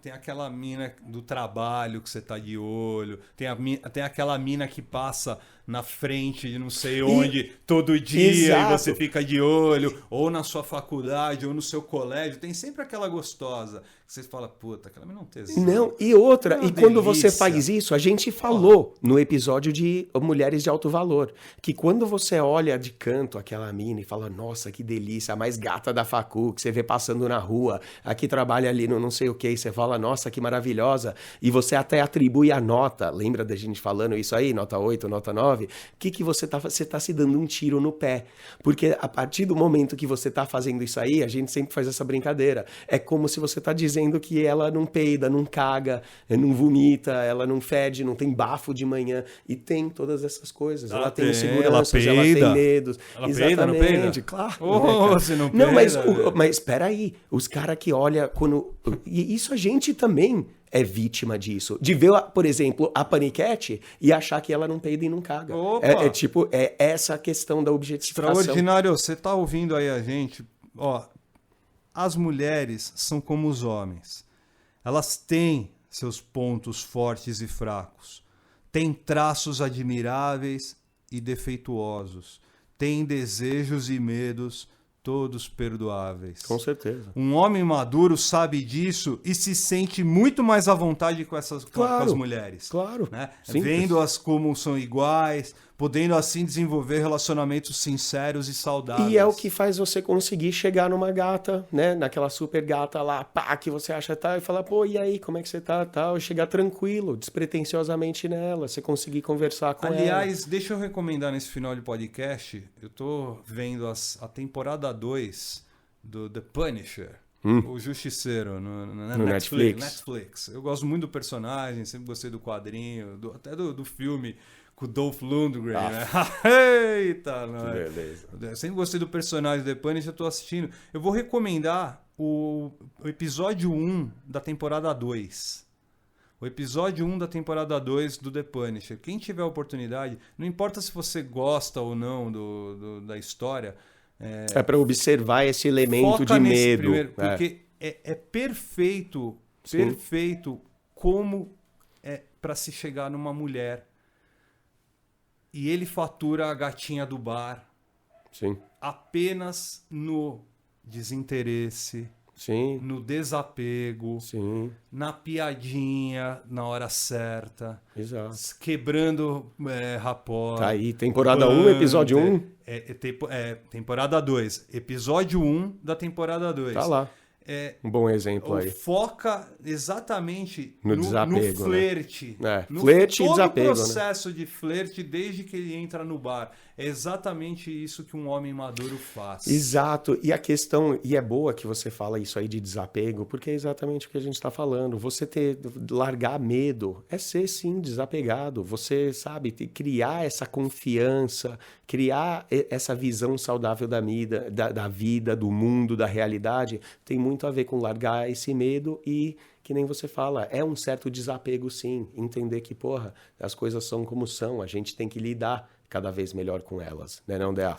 Tem aquela mina do trabalho que você tá de olho, tem aquela mina que passa na frente de não sei onde todo dia Exato. e você fica de olho, ou na sua faculdade, ou no seu colégio, tem sempre aquela gostosa que você fala, puta, aquela mina não tesão. Não, e outra, Uma quando delícia. você faz isso, a gente falou no episódio de Mulheres de Alto Valor, que quando você olha de canto aquela mina e fala, nossa, que delícia, a mais gata da facu, que você vê passando na rua, a que trabalha ali no não sei o que, e você fala, nossa, que maravilhosa, e você até atribui a nota, lembra da gente falando isso aí, nota 8, nota 9, o que você tá se dando um tiro no pé, porque a partir do momento que você tá fazendo isso aí, a gente sempre faz essa brincadeira, é como se você tá dizendo que ela não peida, não caga, não vomita, ela não fede, não tem bafo de manhã, e tem todas essas coisas, ela tem inseguranças, ela tem medos, ela exatamente, peida, não peida? Claro. Você não peida, mas espera aí, os caras que olham quando... E isso a gente também é vítima disso. De ver, por exemplo, a paniquete e achar que ela não peida e não caga. É essa questão da objetificação. Extraordinário, você tá ouvindo aí a gente, ó, as mulheres são como os homens. Elas têm seus pontos fortes e fracos. Têm traços admiráveis e defeituosos. Têm desejos e medos todos perdoáveis. Com certeza. Um homem maduro sabe disso e se sente muito mais à vontade com com as mulheres. Claro. Né? Simples. Vendo-as como são iguais, podendo assim desenvolver relacionamentos sinceros e saudáveis. E é o que faz você conseguir chegar numa gata, né? Naquela super gata lá, pá, que você acha tal, e falar, pô, e aí, como é que você tá? Tal, e chegar tranquilo, despretensiosamente nela, você conseguir conversar com ela. Aliás, deixa eu recomendar nesse final de podcast, eu tô vendo a temporada 2 do The Punisher, o Justiceiro, no Netflix. Eu gosto muito do personagem, sempre gostei do quadrinho, até do filme com o Dolph Lundgren, né? Eita, beleza. Eu sempre gostei do personagem do The Punisher, eu tô assistindo. Eu vou recomendar o episódio 1 da temporada 2. O episódio 1 da temporada 2 do The Punisher. Quem tiver a oportunidade, não importa se você gosta ou não da história... É para observar esse elemento de medo. Primeiro, porque é perfeito como é para se chegar numa mulher. E ele fatura a gatinha do bar. Sim. Apenas no desinteresse, sim, no desapego, sim, na piadinha na hora certa. Exato. Quebrando rapport. Tá aí, temporada 1, episódio 1. Temporada 2. Episódio 1 da temporada 2. Tá lá. Um bom exemplo aí. Foca exatamente no desapego, no flerte. Né? Flerte e desapego. Todo o processo de flerte desde que ele entra no bar. É exatamente isso que um homem maduro faz. Exato. E a questão, e é boa que você fala isso aí de desapego, porque é exatamente o que a gente está falando. Você largar medo é ser, sim, desapegado. Você, sabe, criar essa confiança, criar essa visão saudável da vida, do mundo, da realidade, tem muito a ver com largar esse medo e, que nem você fala, é um certo desapego, sim. Entender que, porra, as coisas são como são, a gente tem que lidar cada vez melhor com elas, né, não, Dea?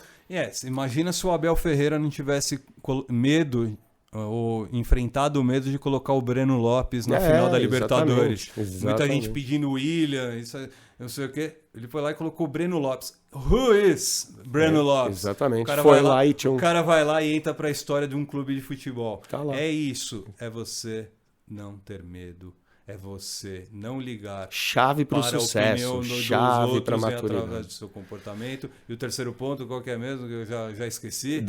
Imagina se o Abel Ferreira não tivesse medo ou enfrentado o medo de colocar o Breno Lopes na final da Libertadores. Exatamente. Muita gente pedindo o William, isso, não sei o quê. Ele foi lá e colocou o Breno Lopes. Who is Breno Lopes? Exatamente. Foi lá e o cara vai lá e entra para a história de um clube de futebol. Tá lá. É isso. É você não ter medo. é você não ligar Chave para o para a sucesso, opinião chave para a dos outros e através maturidade. do seu comportamento. E o terceiro ponto, qual que é mesmo? Que eu já esqueci.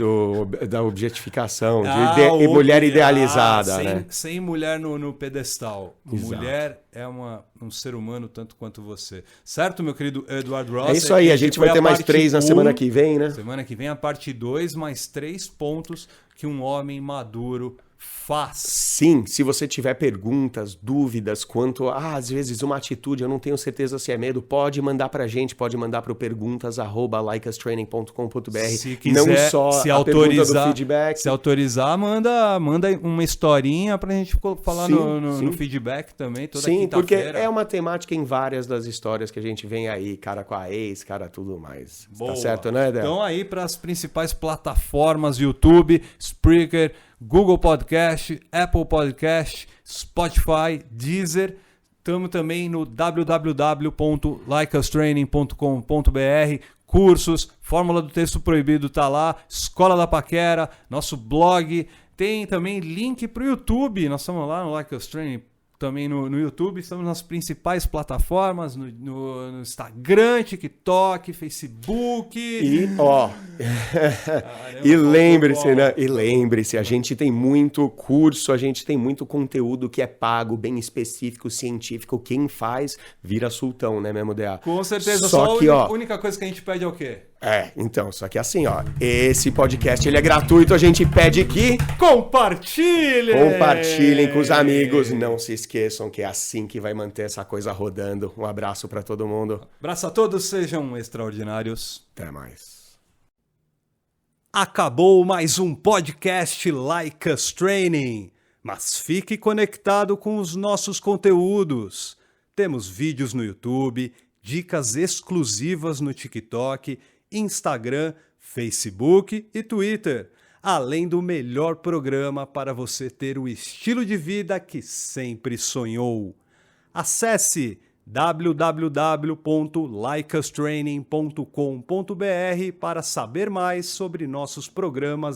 Da objetificação, outra- mulher idealizada, sem, né? sem mulher no pedestal. Exato. Mulher é um ser humano tanto quanto você. Certo, meu querido Edward Ross? É isso aí, a gente vai ter mais 3 na semana que vem, né? Semana que vem a parte 2, mais 3 pontos que um homem maduro faz. Sim, se você tiver perguntas, dúvidas quanto às vezes uma atitude, eu não tenho certeza se é medo, pode mandar pra gente, pode mandar pro perguntas@likeustraining.com.br. Se quiser, não só se a pergunta do autorizar, feedback. se autorizar, manda uma historinha pra gente falar Sim, no sim. feedback também, toda Sim, porque quinta-feira. é uma temática em várias das histórias que a gente vem aí, cara com a ex, cara tudo mais. Boa. Tá certo, né, Del? Então aí para as principais plataformas, YouTube, Spreaker, Google Podcast, Apple Podcast, Spotify, Deezer. Estamos também no www.likeustraining.com.br. Cursos, Fórmula do Texto Proibido tá lá, Escola da Paquera, nosso blog. Tem também link para o YouTube. Nós estamos lá no Like Us Training, também no YouTube. Estamos nas principais plataformas, no Instagram, TikTok, Facebook. E, ó, e lembre-se, né? E lembre-se, a gente tem muito curso, a gente tem muito conteúdo que é pago, bem específico, científico. Quem faz vira sultão, né, mesmo, DA? Com certeza, Só que, a única coisa que a gente pede é o quê? Então, só que assim, ó, esse podcast ele é gratuito, a gente pede que compartilhem com os amigos, não se esqueçam que é assim que vai manter essa coisa rodando. Um abraço pra todo mundo. Abraço a todos, sejam extraordinários. Até mais. Acabou mais um podcast Like Us Training, mas fique conectado com os nossos conteúdos. Temos vídeos no YouTube, dicas exclusivas no TikTok, Instagram, Facebook e Twitter, além do melhor programa para você ter o estilo de vida que sempre sonhou. Acesse www.likeustraining.com.br para saber mais sobre nossos programas